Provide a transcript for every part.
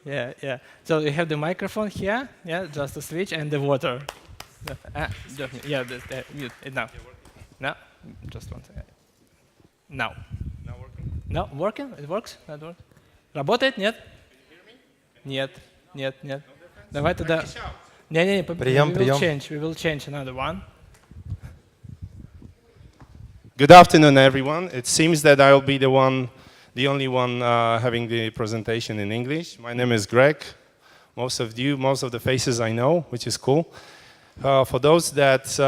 Yeah, yeah. So you have the microphone here, yeah, just to switch, and the water. Yeah, mute it now. No, just one second. Now. Now working? No, working? It works? Not works? Работает? Нет? Нет, нет, нет. Давай тогда... Не, Прием, прием. We will change another one. Good afternoon, everyone. It seems that I'll be the only one having the presentation in English. My name is Greg. Most of the faces I know, which is cool. For those that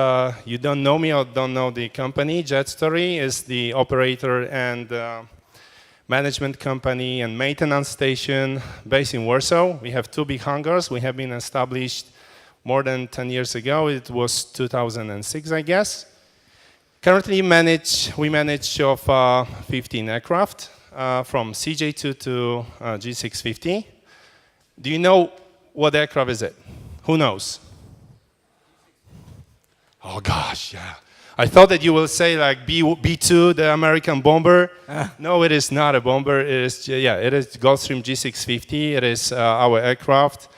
you don't know me or don't know the company, JetStory is the operator and management company and maintenance station based in Warsaw. We have two big hangars. We have been established more than 10 years ago. It was 2006, I guess. Currently, we manage of 15 aircraft from CJ2 to G650. Do you know what aircraft is it? Who knows? Oh gosh, yeah. I thought that you will say like B2, the American bomber. No, it is not a bomber. It is Gulfstream G650. It is our aircraft.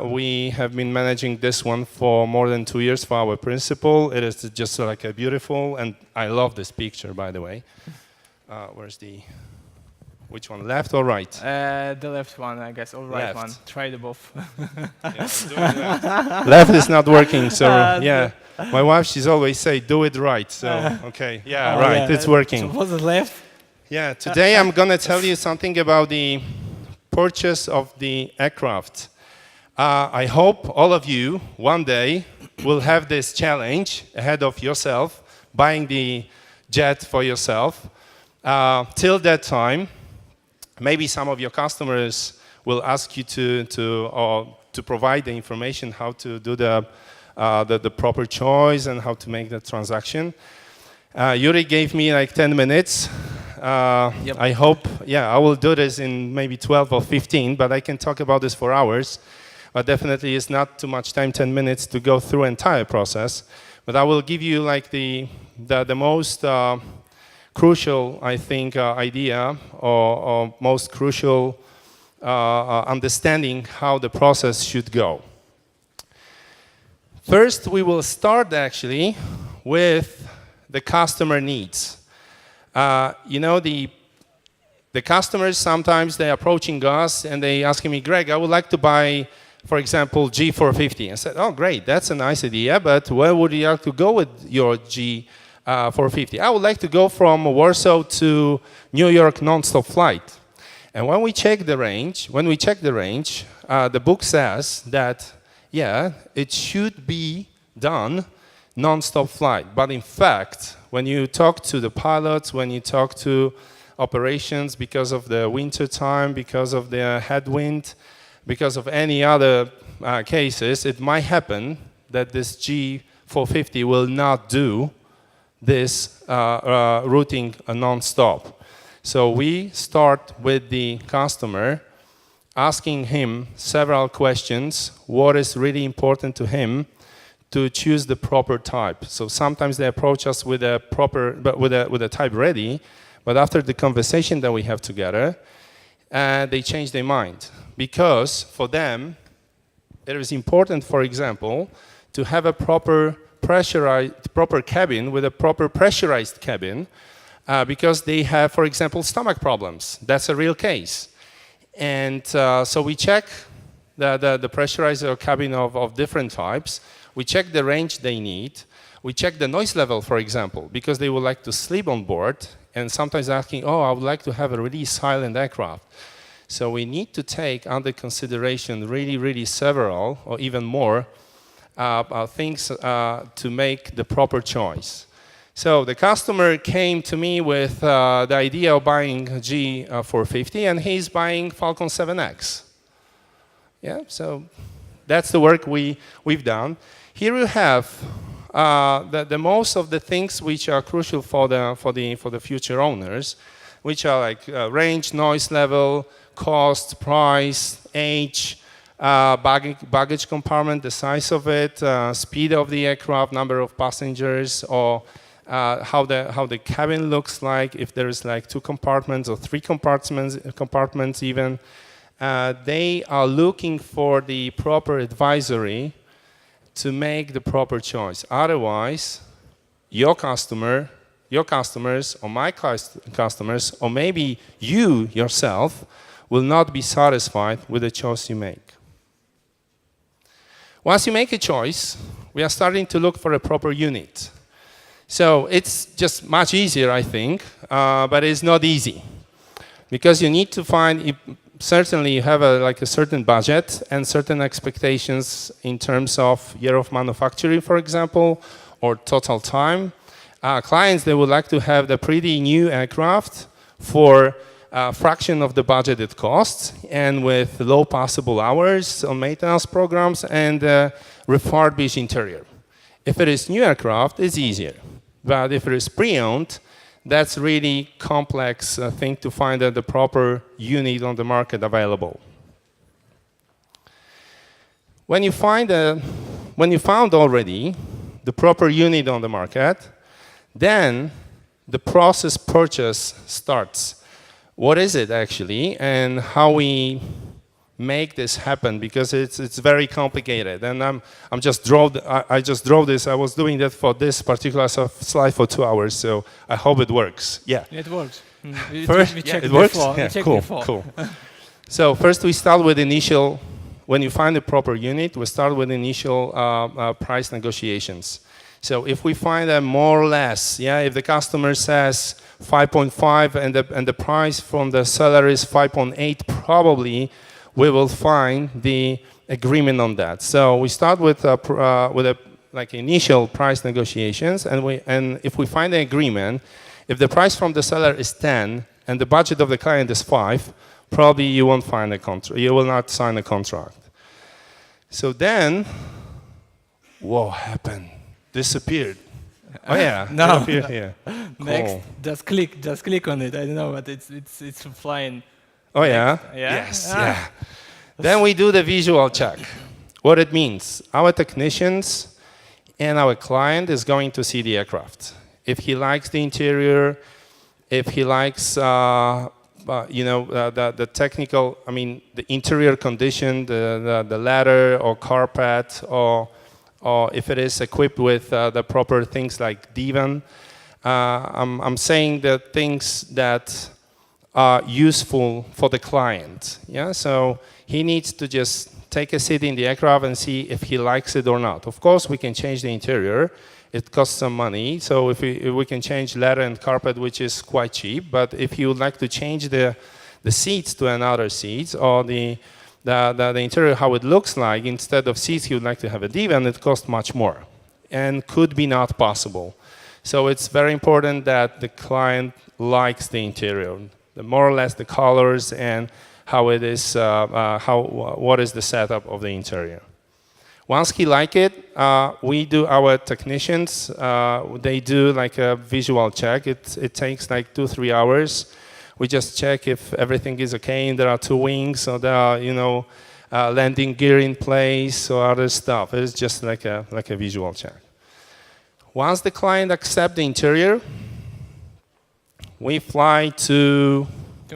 We have been managing this one for more than 2 years for our principal. It is just like a beautiful, and I love this picture, by the way. Which one, left or right? The left one, I guess, or right left. one. Try the both. Left is not working, so yeah. My wife, she's always say, do it right. So, okay, yeah, right, it's working. So was it left? Yeah, today I'm gonna tell you something about the purchase of the aircraft. I hope all of you one day will have this challenge ahead of yourself, buying the jet for yourself. Till that time, maybe some of your customers will ask you to provide the information how to do the proper choice and how to make the transaction. Yuri gave me like 10 minutes. Yep. I hope, I will do this in maybe 12 or 15, but I can talk about this for hours. But definitely it's not too much time, 10 minutes to go through entire process. But I will give you like the most crucial, I think, idea or most crucial understanding how the process should go. First, we will start actually with the customer needs. The customers, sometimes they're approaching us and they asking me, Greg, I would like to buy, for example, G450. I said, oh, great, that's a nice idea, but where would you like to go with your G450? I would like to go from Warsaw to New York non-stop flight. And when we check the range, the book says that, yeah, it should be done non-stop flight. But in fact, when you talk to the pilots, when you talk to operations, because of the winter time, because of the headwind, because of any other cases, it might happen that this G450 will not do this routing non-stop. So we start with the customer, asking him several questions, what is really important to him to choose the proper type. So sometimes they approach us with a type ready, but after the conversation that we have together, they change their mind. Because for them, it is important, for example, to have a proper cabin with a proper pressurized cabin, because they have, for example, stomach problems. That's a real case. And so we check the pressurizer cabin of different types. We check the range they need. We check the noise level, for example, because they would like to sleep on board, and sometimes asking, oh, I would like to have a really silent aircraft. So we need to take under consideration really several or even more things to make the proper choice. So the customer came to me with the idea of buying G450, and he's buying Falcon 7X. Yeah, so that's the work we've done. Here you have the most of the things which are crucial for the future owners, which are like range, noise level, cost, price, age, baggage compartment, the size of it, speed of the aircraft, number of passengers, or how the cabin looks like, if there is like 2 compartments or 3 compartments even, they are looking for the proper advisory to make the proper choice. Otherwise, your customers, or my customers, or maybe you yourself, will not be satisfied with the choice you make. Once you make a choice, we are starting to look for a proper unit. So it's just much easier, I think, but it's not easy. Because you need to find, certainly you have a certain budget and certain expectations in terms of year of manufacturing, for example, or total time. Clients, they would like to have the pretty new aircraft for a fraction of the budget it costs, and with low possible hours on maintenance programs and refurbished interior. If it is new aircraft, it's easier. But if it is pre-owned, that's really complex thing to find the proper unit on the market available. When you found already the proper unit on the market, then the process purchase starts. What is it actually, and how we make this happen? Because it's very complicated, and I just drove this. I was doing that for this particular slide for 2 hours, so I hope it works. Yeah, It works. First, we checked it works. before. Yeah, We checked cool, before. cool. So first we start with initial. When you find the proper unit, we start with initial price negotiations. So if we find a more or less, if the customer says 5.5 and the price from the seller is 5.8, probably we will find the agreement on that. So we start with initial price negotiations, and if we find an agreement, if the price from the seller is 10 and the budget of the client is 5, probably you won't find a contract. You will not sign a contract. So then, what happened? Disappeared. Oh yeah, No. it appeared here. Next, Cool. just click on it. I don't know, but it's flying. Oh yeah? Yeah? Yes, Ah. yeah. Then we do the visual check. What it means, our technicians and our client is going to see the aircraft. If he likes the interior, if he likes the technical, the interior condition, the ladder or carpet, or if it is equipped with the proper things like divan. I'm saying the things that are useful for the client. Yeah, so he needs to just take a seat in the aircraft and see if he likes it or not. Of course, we can change the interior. It costs some money. So if we can change leather and carpet, which is quite cheap. But if you would like to change the seats to another seats, or the interior, how it looks like, instead of seats, you would like to have a divan, it costs much more and could be not possible. So it's very important that the client likes the interior, more or less the colors and how it is, what is the setup of the interior. Once he like it, we do, our technicians, they do like a visual check. It takes like 2-3 hours. We just check if everything is okay, and there are 2 wings, or there are, landing gear in place or other stuff. It's just like a visual check. Once the client accepts the interior, we fly to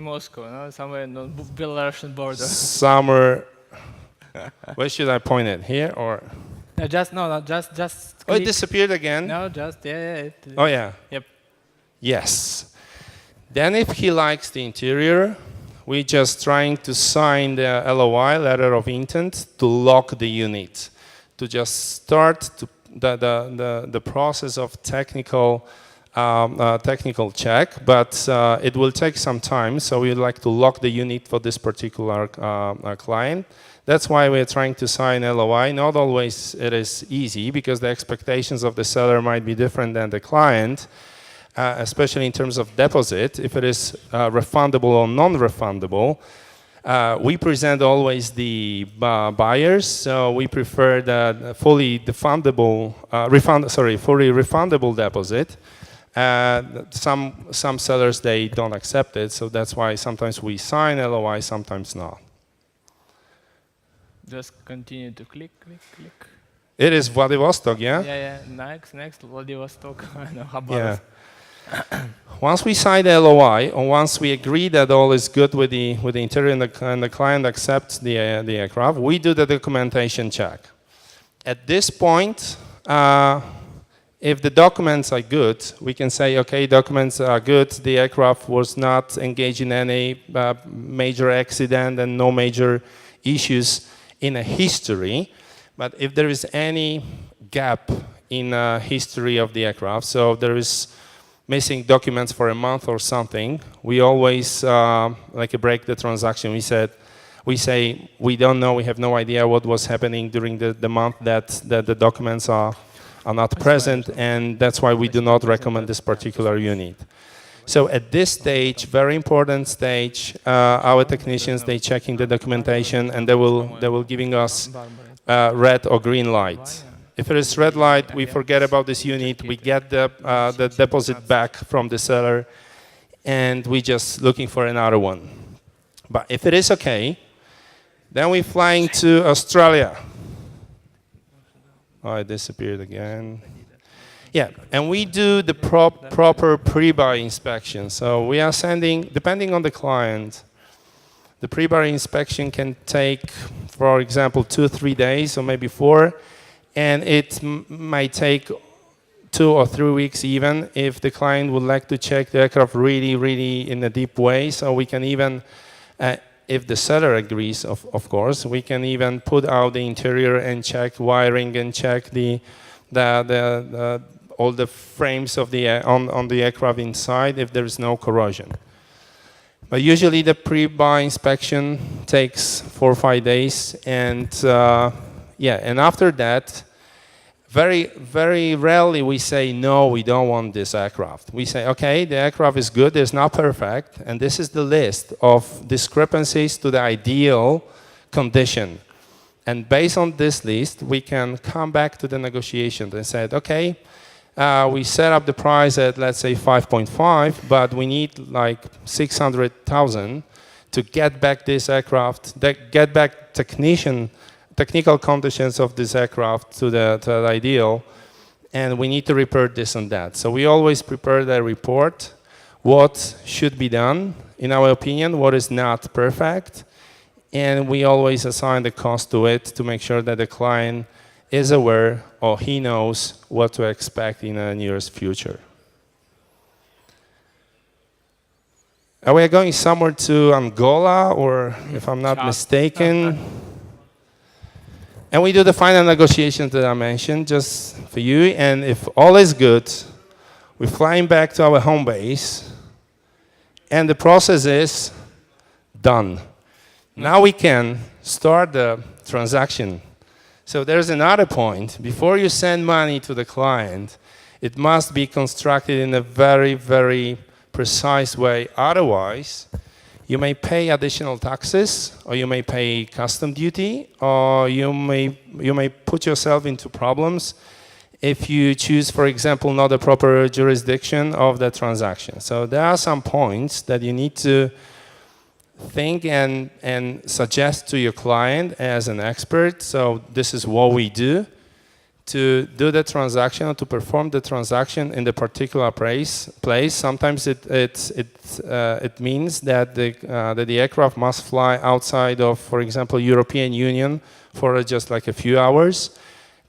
Moscow, no? Somewhere on the Belarusian border. somewhere. Where should I point it? Here or? No, just Oh, it click. disappeared again. No, yeah. Oh yeah. Yep. Yes. Then if he likes the interior, we just trying to sign the LOI, letter of intent, to lock the unit, to just start the process of technical check, but it will take some time, so we'd like to lock the unit for this particular client. That's why we're trying to sign LOI. Not always it is easy, because the expectations of the seller might be different than the client, especially in terms of deposit, if it is refundable or non-refundable. We present always the buyers, so we prefer the fully refundable deposit. Some sellers, they don't accept it, so that's why sometimes we sign LOI, sometimes not. Just continue to click. It is Vladivostok, yeah? Yeah. Next, Vladivostok. I know how about Yeah. it. Once we sign the LOI, or once we agree that all is good with the interior and the client accepts the aircraft, we do the documentation check. At this point, if the documents are good, we can say, okay, documents are good, the aircraft was not engaged in any major accident and no major issues in a history. But if there is any gap in history of the aircraft, so there is missing documents for a month or something, we always break the transaction. We say we don't know, we have no idea what was happening during the month that the documents are not present, and that's why we do not recommend this particular unit. So at this stage, very important stage, our technicians, they checking the documentation and they will giving us red or green light. If it is red light, we forget about this unit, we get the deposit back from the seller, and we just looking for another one. But if it is okay, then we're flying to Australia. Oh, it disappeared again. Yeah, and we do the proper pre-buy inspection. So we are sending, depending on the client, the pre-buy inspection can take, for example, 2 or 3 days, or maybe 4. And it might take 2 or 3 weeks even if the client would like to check the aircraft really in a deep way. So we can even, if the seller agrees, of course, we can even put out the interior and check wiring and check all the frames of on the aircraft inside if there is no corrosion. But usually the pre-buy inspection takes 4 or 5 days, and and after that, very rarely we say, no, we don't want this aircraft. We say, okay, the aircraft is good, it's not perfect, and this is the list of discrepancies to the ideal condition. And based on this list, we can come back to the negotiation and say, okay, we set up the price at, let's say, 5.5, but we need like 600,000 to get back this aircraft, get back technical conditions of this aircraft to the ideal, and we need to repair this and that. So we always prepare the report, what should be done, in our opinion, what is not perfect, and we always assign the cost to it to make sure that the client is aware or he knows what to expect in the nearest future. We are going somewhere to Angola, or if I'm not mistaken. And we do the final negotiations that I mentioned just for you. And if all is good, we're flying back to our home base, and the process is done. Now we can start the transaction. So there's another point. Before you send money to the client, it must be constructed in a very precise way. Otherwise, you may pay additional taxes, or you may pay custom duty, or you may put yourself into problems if you choose, for example, not the proper jurisdiction of the transaction. So there are some points that you need to think and suggest to your client as an expert. So this is what we do to do the transaction, or to perform the transaction in the particular place. Sometimes it means that the aircraft must fly outside of, for example, European Union for just like a few hours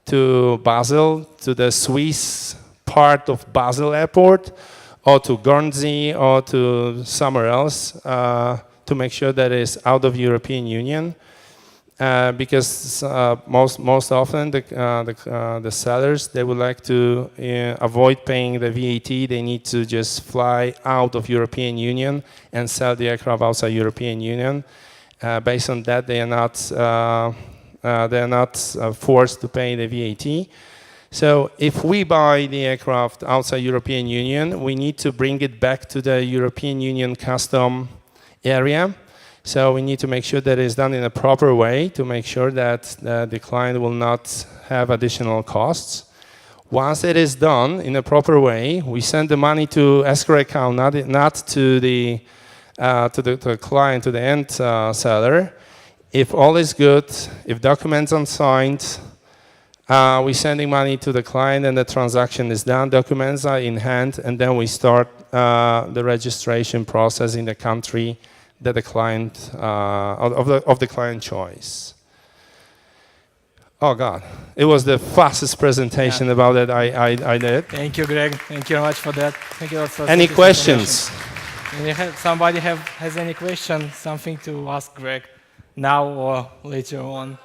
to Basel, to the Swiss part of Basel airport, or to Guernsey, or to somewhere else to make sure that it's out of European Union. Because most often the sellers, they would like to avoid paying the VAT. They need to just fly out of European Union and sell the aircraft outside European Union. Based on that, they are not forced to pay the VAT. So if we buy the aircraft outside European Union, we need to bring it back to the European Union custom area. So we need to make sure that it's done in a proper way to make sure that the client will not have additional costs. Once it is done in a proper way, we send the money to escrow account, not to the client, to the end seller. If all is good, if documents are signed, We're sending money to the client and the transaction is done, documents are in hand, and then we start the registration process in the country that the client, of the client choice. Oh God, it was the fastest presentation about that I did. Thank you, Greg. Thank you very much for that. Thank you for Any this questions? information. Somebody has any question, something to ask Greg now or later on?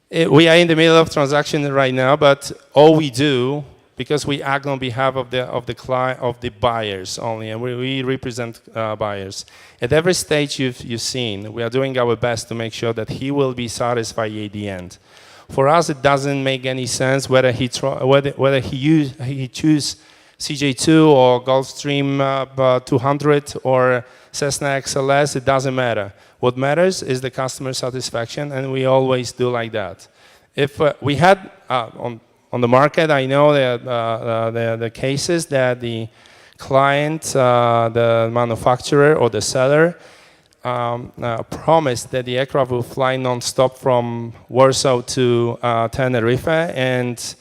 We are in the middle of transaction right now, but all we do, because we act on behalf of the client, of the buyers only, and we represent buyers. At every stage you've seen, we are doing our best to make sure that he will be satisfied at the end. For us, it doesn't make any sense whether he choose CJ2 or Gulfstream 200 or Cessna XLS. It doesn't matter. What matters is the customer satisfaction, and we always do like that. If we had on the market, I know that the cases that the client, the manufacturer or the seller promised that the aircraft will fly non-stop from Warsaw to Tenerife, and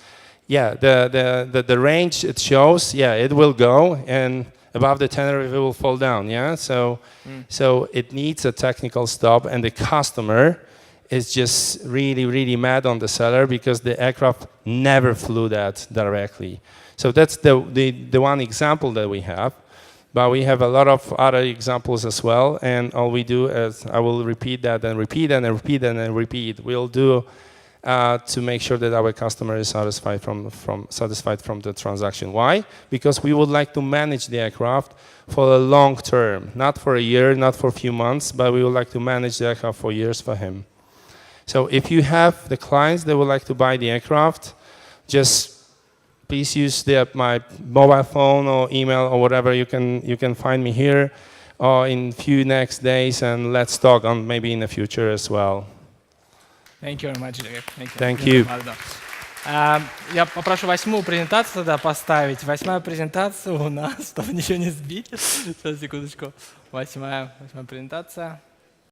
yeah, the range it shows, yeah, it will go, and above the Tenerife it will fall down, yeah? So it needs a technical stop, and the customer is just really mad on the seller because the aircraft never flew that directly. So that's the one example that we have, but we have a lot of other examples as well, and all we do is, I will repeat that and repeat and repeat and repeat. We'll do to make sure that our customer is satisfied from the transaction. Why? Because we would like to manage the aircraft for a long term, not for a year, not for a few months, but we would like to manage the aircraft for years for him. So if you have the clients that would like to buy the aircraft, just please use my mobile phone or email or whatever. You can find me here or in few next days, and let's talk on maybe in the future as well. Thank you very much, Greg. Thank you. Я попрошу 8-ю презентацию тогда поставить. 8-я презентация у нас, чтобы ничего не сбить. Сейчас, секундочку. 8-я презентация.